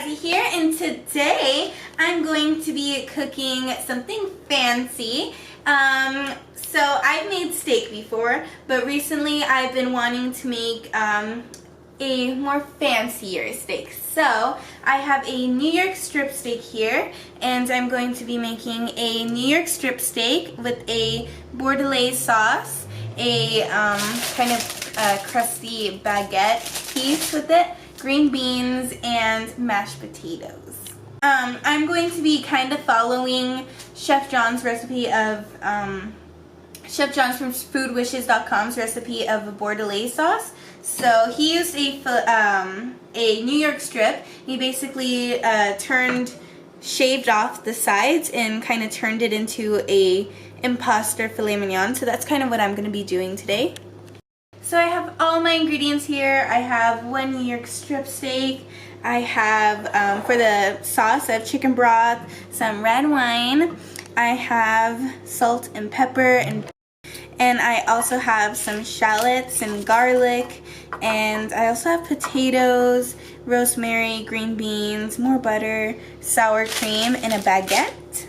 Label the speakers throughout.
Speaker 1: Jassie here, and today I'm going to be cooking something fancy. So I've made steak before, but recently I've been wanting to make a more fancier steak. So I have a New York strip steak here, and I'm going to be making a New York strip steak with a Bordelaise sauce, a kind of crusty baguette piece with it, green beans, and mashed potatoes. I'm going to be kind of following Chef John's recipe of Chef John's from foodwishes.com's recipe of a Bordelaise sauce. So he used a New York strip. He basically shaved off the sides and kind of turned it into a imposter filet mignon. So that's kind of what I'm going to be doing today. So I have all my ingredients here. I have one New York strip steak. I have, for the sauce, I have chicken broth, some red wine. I have salt and pepper, and I also have some shallots and garlic. And I also have potatoes, rosemary, green beans, more butter, sour cream, and a baguette.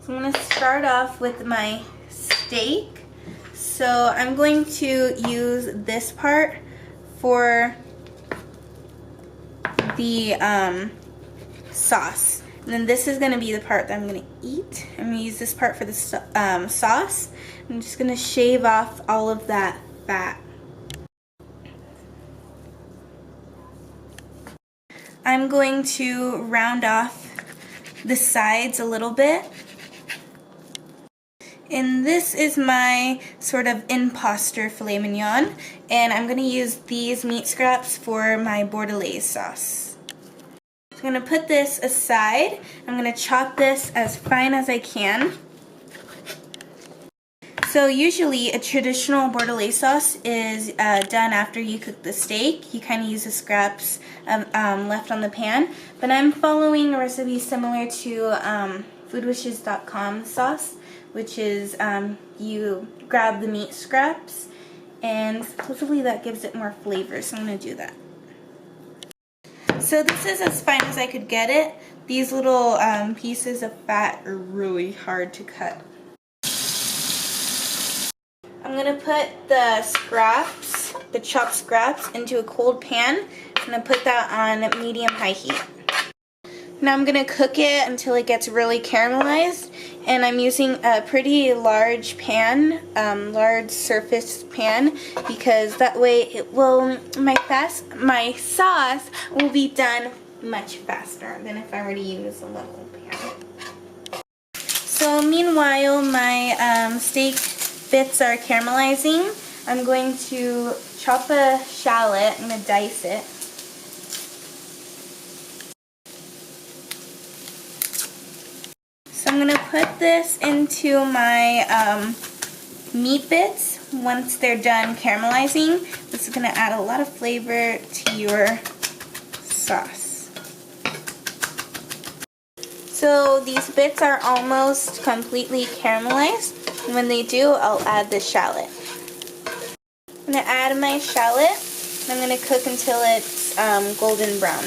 Speaker 1: So I'm going to start off with my steak. So I'm going to use this part for the sauce. And then this is going to be the part that I'm going to eat. I'm going to use this part for the sauce. I'm just going to shave off all of that fat. I'm going to round off the sides a little bit. And this is my sort of imposter filet mignon, and I'm going to use these meat scraps for my Bordelaise sauce. So I'm going to put this aside. I'm going to chop this as fine as I can. So usually a traditional Bordelaise sauce is done after you cook the steak. You kind of use the scraps left on the pan, but I'm following a recipe similar to foodwishes.com sauce, which is you grab the meat scraps, and supposedly that gives it more flavor, so I'm going to do that. So this is as fine as I could get it. These little pieces of fat are really hard to cut. I'm going to put the scraps, the chopped scraps, into a cold pan. I'm going to put that on medium-high heat. Now I'm going to cook it until it gets really caramelized, and I'm using a pretty large pan, large surface pan, because that way it will, my sauce will be done much faster than if I were to use a little pan. So meanwhile my steak bits are caramelizing, I'm going to chop a shallot. I'm going to dice it. So I'm going to put this into my meat bits once they're done caramelizing. This is going to add a lot of flavor to your sauce. So these bits are almost completely caramelized. And when they do, I'll add the shallot. I'm going to add my shallot, and I'm going to cook until it's golden brown.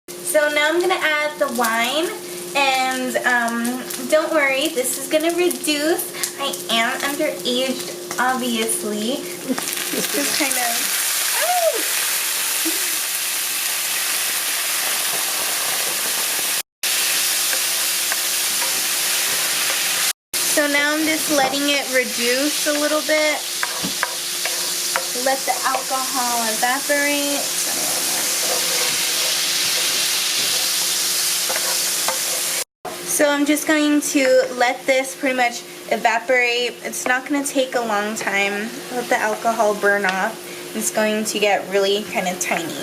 Speaker 1: So now I'm going to add the wine, and don't worry, this is going to reduce. I am underaged, obviously. This is kind of... So now I'm just letting it reduce a little bit. Let the alcohol evaporate. So I'm just going to let this pretty much evaporate. It's not going to take a long time. Let the alcohol burn off. It's going to get really kind of tiny.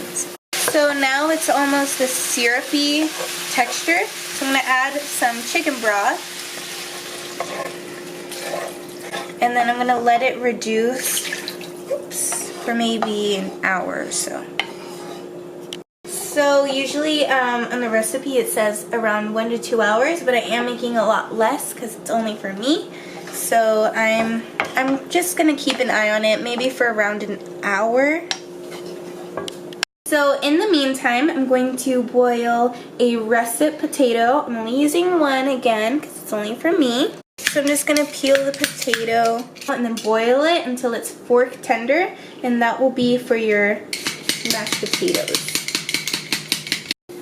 Speaker 1: So now it's almost a syrupy texture. So I'm going to add some chicken broth. And then I'm going to let it reduce for maybe an hour or so. So usually on the recipe it says around 1 to 2 hours, but I am making a lot less because it's only for me. So I'm just going to keep an eye on it, maybe for around an hour. So in the meantime, I'm going to boil a russet potato. I'm only using one again because it's only for me. So I'm just going to peel the potato and then boil it until it's fork tender, and that will be for your mashed potatoes.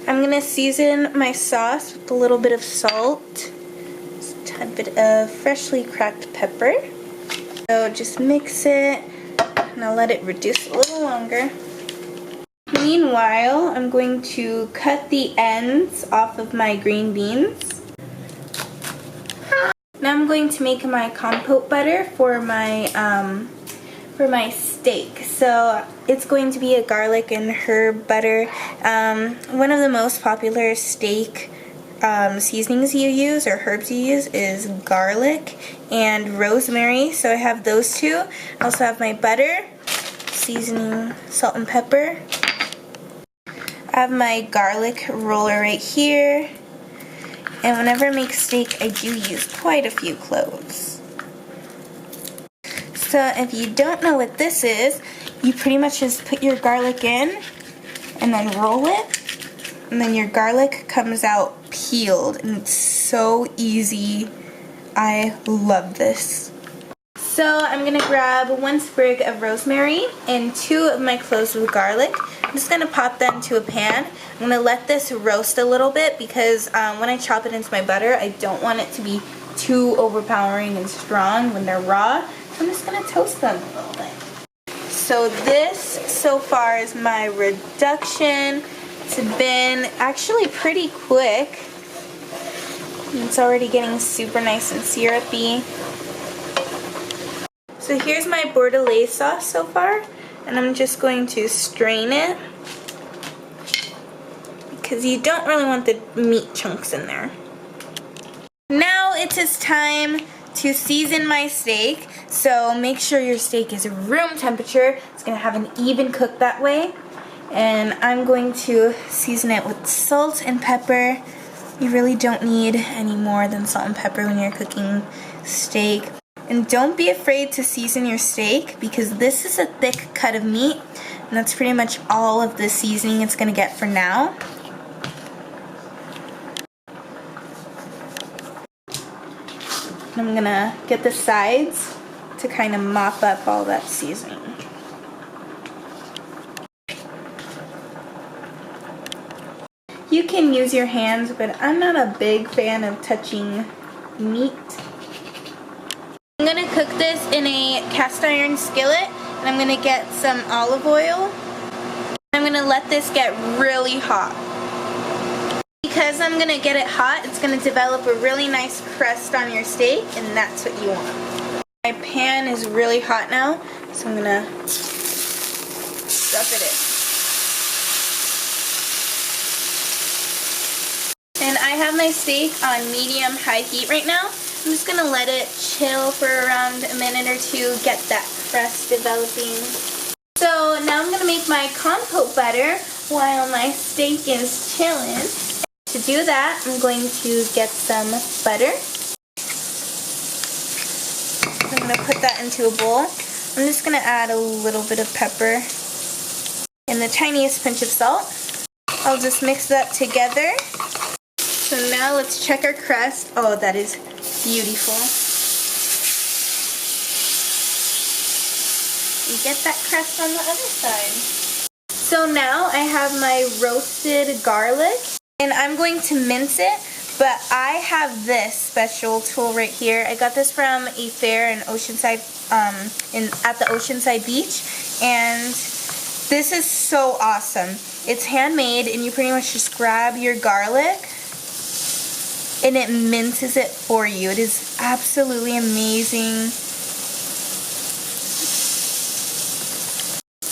Speaker 1: I'm going to season my sauce with a little bit of salt, just a tad bit of freshly cracked pepper. So just mix it and I'll let it reduce a little longer. Meanwhile, I'm going to cut the ends off of my green beans. Now I'm going to make my compote butter for my steak. So it's going to be a garlic and herb butter. One of the most popular steak seasonings you use or herbs you use is garlic and rosemary. So I have those two. I also have my butter, seasoning, salt and pepper. I have my garlic roller right here. And whenever I make steak, I do use quite a few cloves. So if you don't know what this is, you pretty much just put your garlic in and then roll it. And then your garlic comes out peeled. And it's so easy. I love this. So I'm going to grab 1 sprig of rosemary and 2 of my cloves of garlic. I'm just going to pop that into a pan. I'm going to let this roast a little bit because when I chop it into my butter, I don't want it to be too overpowering and strong when they're raw. So I'm just going to toast them a little bit. So this so far is my reduction. It's been actually pretty quick. It's already getting super nice and syrupy. So here's my Bordelaise sauce so far, and I'm just going to strain it because you don't really want the meat chunks in there. Now it is time to season my steak, so make sure your steak is room temperature. It's going to have an even cook that way. And I'm going to season it with salt and pepper. You really don't need any more than salt and pepper when you're cooking steak. And don't be afraid to season your steak because this is a thick cut of meat and that's pretty much all of the seasoning it's going to get for now. I'm going to get the sides to kind of mop up all that seasoning. You can use your hands, but I'm not a big fan of touching meat. I'm going to cook this in a cast iron skillet, and I'm going to get some olive oil. I'm going to let this get really hot. Because I'm going to get it hot, it's going to develop a really nice crust on your steak, and that's what you want. My pan is really hot now, so I'm going to stuff it in. And I have my steak on medium-high heat right now. I'm just going to let it chill for around a minute or two, get that crust developing. So now I'm going to make my compote butter while my steak is chilling. To do that, I'm going to get some butter. I'm going to put that into a bowl. I'm just going to add a little bit of pepper and the tiniest pinch of salt. I'll just mix that together. So now let's check our crust. Oh, that is beautiful. And get that crust on the other side. So now I have my roasted garlic, and I'm going to mince it, but I have this special tool right here. I got this from a fair in Oceanside, at the Oceanside Beach, and this is so awesome. It's handmade, and you pretty much just grab your garlic, and it minces it for you. It is absolutely amazing.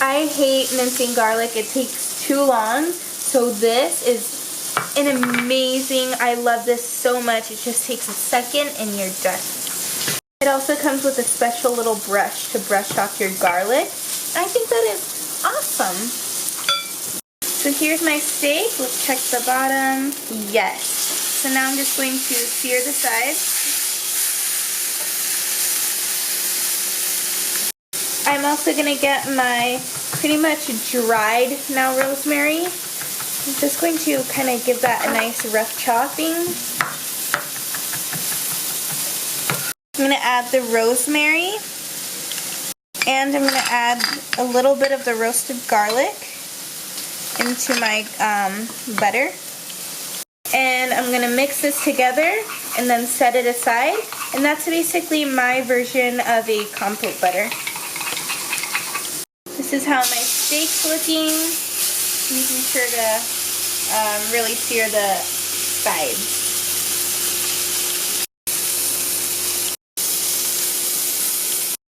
Speaker 1: I hate mincing garlic. It takes too long, so this is an amazing, I love this so much. It just takes a second and you're done. It also comes with a special little brush to brush off your garlic. I think that is awesome. So here's my steak. Let's check the bottom. Yes. So now I'm just going to sear the sides. I'm also going to get my pretty much dried now rosemary. I'm just going to kind of give that a nice rough chopping. I'm going to add the rosemary, and I'm going to add a little bit of the roasted garlic into my butter. And I'm going to mix this together and then set it aside. And that's basically my version of a compote butter. This is how my steak's looking. Making sure to really sear the sides.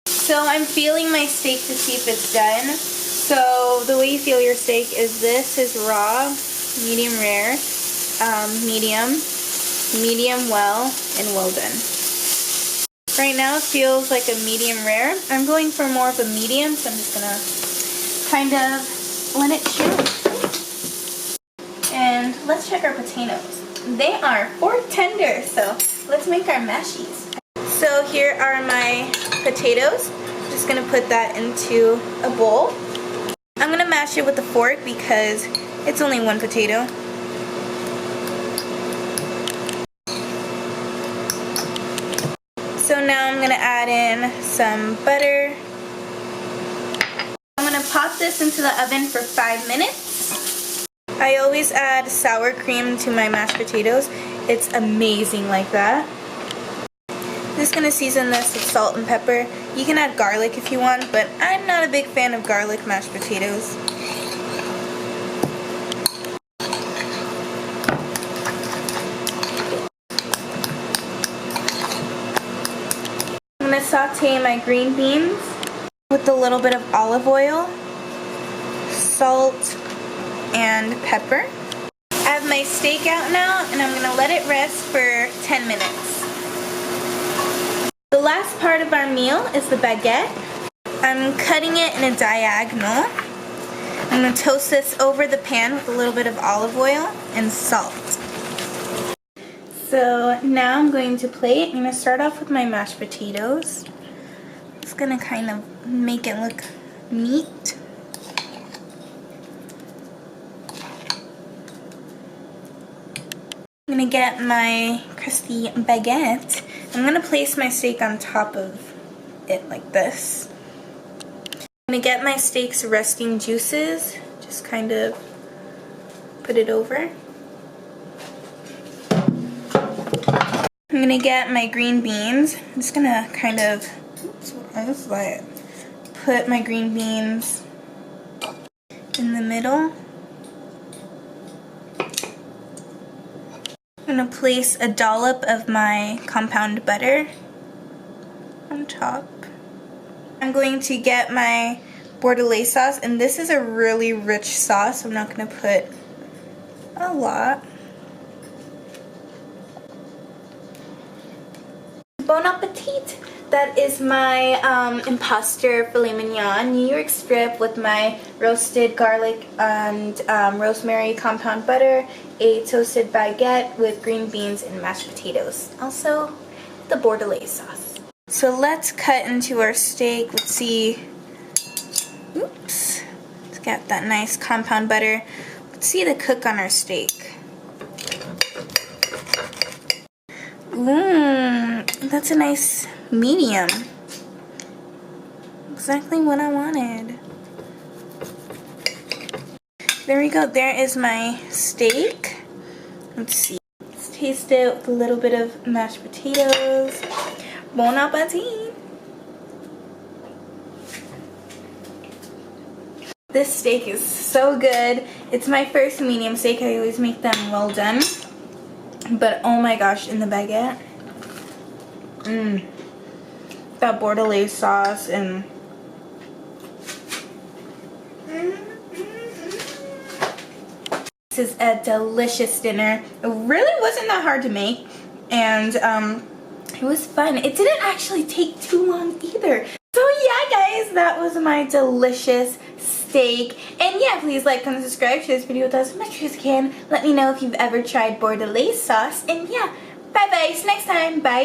Speaker 1: So I'm feeling my steak to see if it's done. So the way you feel your steak is this is raw, medium rare, medium well, and well done. Right now it feels like a medium rare. I'm going for more of a medium, so I'm just gonna kind of let it chill. And let's check our potatoes. They are fork tender, so let's make our mashies. So here are my potatoes. I'm just gonna put that into a bowl. I'm gonna mash it with a fork because it's only one potato. So now I'm gonna add in some butter. I'm gonna pop this into the oven for 5 minutes. I always add sour cream to my mashed potatoes. It's amazing like that. I'm just gonna season this with salt and pepper. You can add garlic if you want, but I'm not a big fan of garlic mashed potatoes. I'm gonna saute my green beans with a little bit of olive oil, salt, and pepper. I have my steak out now, and I'm gonna let it rest for 10 minutes. The last part of our meal is the baguette. I'm cutting it in a diagonal. I'm gonna toast this over the pan with a little bit of olive oil and salt. So now I'm going to plate. I'm gonna start off with my mashed potatoes. Just gonna kind of make it look neat. I'm gonna get my crusty baguette. I'm gonna place my steak on top of it like this. I'm gonna get my steak's resting juices, just kind of put it over. I'm gonna get my green beans. I'm just gonna kind of, put my green beans in the middle. I'm gonna place a dollop of my compound butter on top. I'm going to get my Bordelaise sauce, and this is a really rich sauce. I'm not gonna put a lot. Bon appetit! That is my imposter filet mignon, New York strip with my roasted garlic and rosemary compound butter, a toasted baguette with green beans and mashed potatoes. Also, the Bordelaise sauce. So let's cut into our steak. Let's see. Oops. Let's get that nice compound butter. Let's see the cook on our steak. That's a nice medium. Exactly what I wanted. There we go. There is my steak. Let's see. Let's taste it with a little bit of mashed potatoes. Bon appetit. This steak is so good. It's my first medium steak. I always make them well done. But oh my gosh, in the baguette. That Bordelaise sauce and this is a delicious dinner. It really wasn't that hard to make, and it was fun. It didn't actually take too long either. So yeah guys, that was my delicious steak. And yeah, please like, comment, subscribe, share this video with us as much as you can. Let me know if you've ever tried Bordelaise sauce. And yeah, bye bye, see you next time, bye.